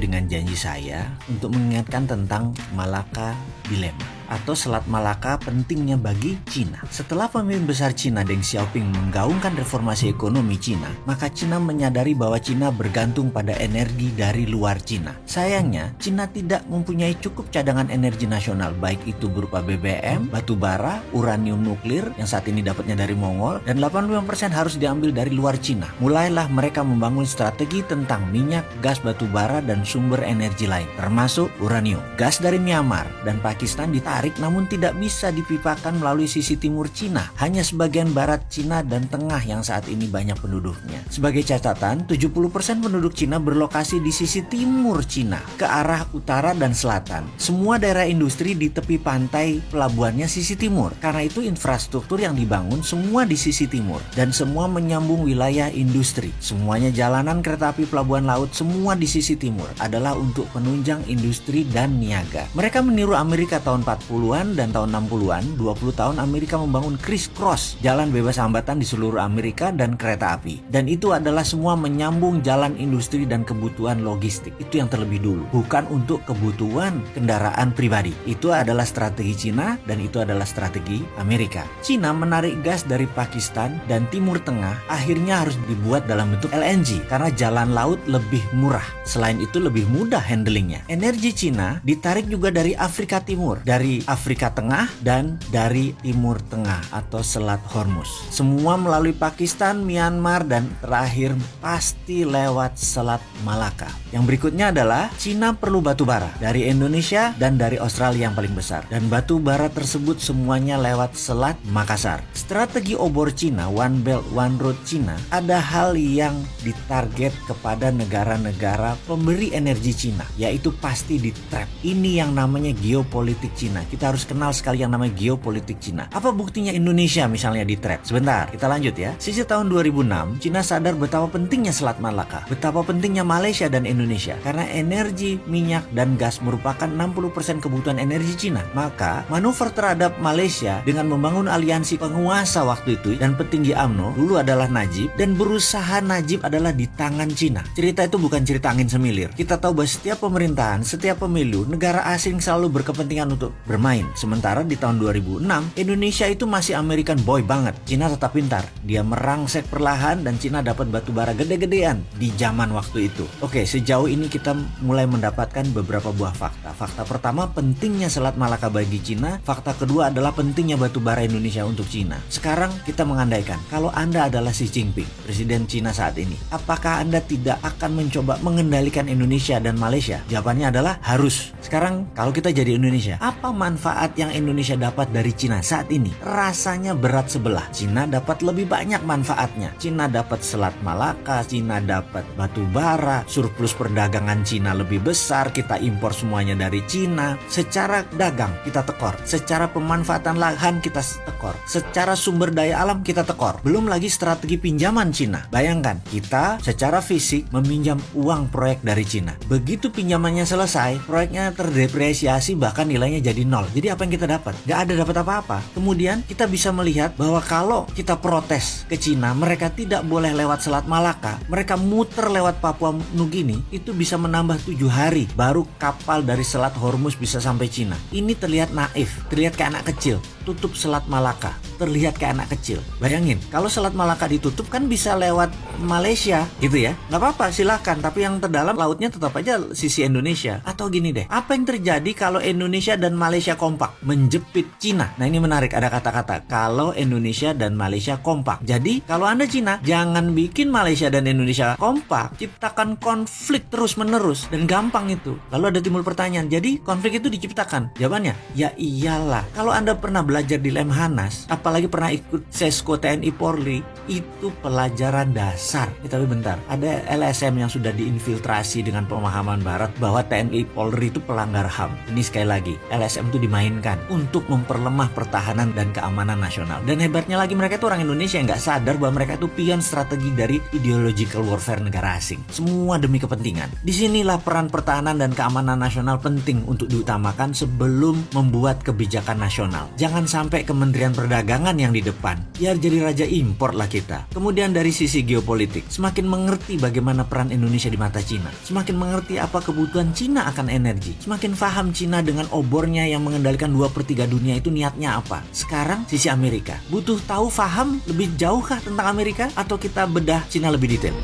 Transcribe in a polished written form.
dengan janji saya untuk mengingatkan tentang Malaka Dilema atau Selat Malaka pentingnya bagi Cina. Setelah pemimpin besar Cina Deng Xiaoping menggaungkan reformasi ekonomi Cina, maka Cina menyadari bahwa Cina bergantung pada energi dari luar Cina. Sayangnya, Cina tidak mempunyai cukup cadangan energi nasional, baik itu berupa BBM, batu bara, uranium nuklir yang saat ini dapatnya dari Mongol, dan 85% harus diambil dari luar Cina. Mulailah mereka membangun strategi tentang minyak, gas batu bara, dan sumber energi lain, termasuk uranium. Gas dari Myanmar dan Pakistan ditarik namun tidak bisa dipipakan melalui sisi timur Cina, hanya sebagian barat Cina dan tengah yang saat ini banyak penduduknya. Sebagai catatan, 70% penduduk Cina berlokasi di sisi timur Cina, ke arah utara dan selatan. Semua daerah industri di tepi pantai pelabuhannya sisi timur. Karena itu infrastruktur yang dibangun semua di sisi timur dan semua menyambung wilayah industri. Semuanya jalanan, kereta api, pelabuhan laut, semua di sisi timur adalah untuk penunjang industri dan niaga. Mereka meniru Amerika tahun 40-an dan tahun 60-an. 20 tahun Amerika membangun criss-cross, jalan bebas hambatan di seluruh Amerika dan kereta api. Dan itu adalah semua menyambung jalan industri dan kebutuhan logistik. Itu yang terlebih dulu, bukan untuk kebutuhan kendaraan pribadi. Itu adalah strategi Cina dan itu adalah strategi Amerika. Cina menarik gas dari Pakistan dan Timur Tengah akhirnya harus dibuat dalam bentuk LNG karena jalan laut lebih murah. Selain itu lebih mudah handlingnya. Energi Cina ditarik juga dari Afrika Timur, dari Afrika Tengah dan dari Timur Tengah atau Selat Hormuz. Semua melalui Pakistan, Myanmar, dan terakhir pasti lewat Selat Malaka. Yang berikutnya adalah Cina perlu batu bara dari Indonesia dan dari Australia yang paling besar. Dan batu bara tersebut semuanya lewat Selat Makassar. Strategi obor Cina, One Belt One Road Cina, ada hal yang ditarget kepada negara-negara pemberi energi Cina, yaitu pasti di trap. Ini yang namanya geopolitik Cina. Kita harus kenal sekali yang namanya geopolitik Cina. Apa buktinya Indonesia misalnya di trap? Sebentar, kita lanjut ya. Sisi tahun 2006, Cina sadar betapa pentingnya Selat Malaka, betapa pentingnya Malaysia dan Indonesia. Karena energi, minyak, dan gas merupakan 60% kebutuhan energi Cina. Maka, manuver terhadap Malaysia dengan membangun aliansi penguasa waktu itu dan petinggi UMNO, dulu adalah Najib, dan berusaha Najib adalah di tangan Cina. Cerita itu bukan cerita angin semilir. Kita tahu bahwa setiap pemerintahan, setiap pemilu, negara asing selalu berkepentingan untuk bermain. Sementara di tahun 2006, Indonesia itu masih American boy banget. Cina tetap pintar. Dia merangsek perlahan dan Cina dapat batu bara gede-gedean di zaman waktu itu. Oke, sejauh ini kita mulai mendapatkan beberapa buah fakta. Fakta pertama, pentingnya Selat Malaka bagi Cina. Fakta kedua adalah pentingnya batu bara Indonesia untuk Cina. Sekarang kita mengandaikan, kalau Anda adalah Xi Jinping, Presiden Cina saat ini, apakah Anda tidak akan mencoba mengendalikan Indonesia dan Malaysia? Jawabannya adalah harus. Sekarang kalau kita jadi Indonesia, apa manfaat yang Indonesia dapat dari Cina saat ini? Rasanya berat sebelah. Cina dapat lebih banyak manfaatnya. Cina dapat Selat Malaka, Cina dapat batu bara, surplus perdagangan Cina lebih besar, kita impor semuanya dari Cina. Secara dagang kita tekor, secara pemanfaatan lahan kita tekor, secara sumber daya alam kita tekor. Belum lagi strategi pinjaman Cina. Bayangkan, kita secara fisik meminjam uang proyek dari Cina. Begitu pinjamannya selesai, proyeknya terdepresiasi bahkan nilainya jadi nol. Jadi apa yang kita dapat? Gak ada dapat apa-apa. Kemudian kita bisa melihat bahwa kalau kita protes ke Cina, mereka tidak boleh lewat Selat Malaka, mereka muter lewat Papua Nugini, itu bisa menambah 7 hari baru kapal dari Selat Hormuz bisa sampai Cina. Ini terlihat naif, terlihat kayak anak kecil. Tutup Selat Malaka, terlihat kayak anak kecil. Bayangin, kalau Selat Malaka ditutup kan bisa lewat Malaysia gitu ya. Gak apa-apa, silakan. Tapi yang terdalam lautnya tetap aja sisi Indonesia. Atau gini deh, apa yang terjadi kalau Indonesia dan Malaysia kompak menjepit Cina? Nah ini menarik, ada kata-kata kalau Indonesia dan Malaysia kompak. Jadi kalau Anda Cina, jangan bikin Malaysia dan Indonesia kompak, ciptakan konflik terus-menerus dan gampang itu. Lalu ada timbul pertanyaan, jadi konflik itu diciptakan? Jawabannya, ya iyalah. Kalau Anda pernah belajar di Lemhanas, apalagi pernah ikut Sesko TNI Polri, itu pelajaran dasar. Tapi bentar, ada LSM yang sudah diinfiltrasi dengan pemahaman barat bahwa TNI Polri itu pelanggar HAM. Ini sekali lagi, LSM itu dimainkan untuk memperlemah pertahanan dan keamanan nasional. Dan hebatnya lagi, mereka itu orang Indonesia yang nggak sadar bahwa mereka itu pion strategi dari ideological warfare negara asing. Semua demi kepentingan. Disinilah peran pertahanan dan keamanan nasional penting untuk diutamakan sebelum membuat kebijakan nasional. Jangan sampai Kementerian Perdagangan yang di depan, biar jadi raja impor lah kita. Kemudian dari sisi geopolitik, semakin mengerti bagaimana peran Indonesia di mata Cina, semakin mengerti apa kebutuhan Cina akan energi, semakin paham Cina dengan obornya yang mengendalikan 2/3 dunia itu niatnya apa. Sekarang sisi Amerika, butuh tahu paham lebih jauhkah tentang Amerika, atau kita bedah Cina lebih detail?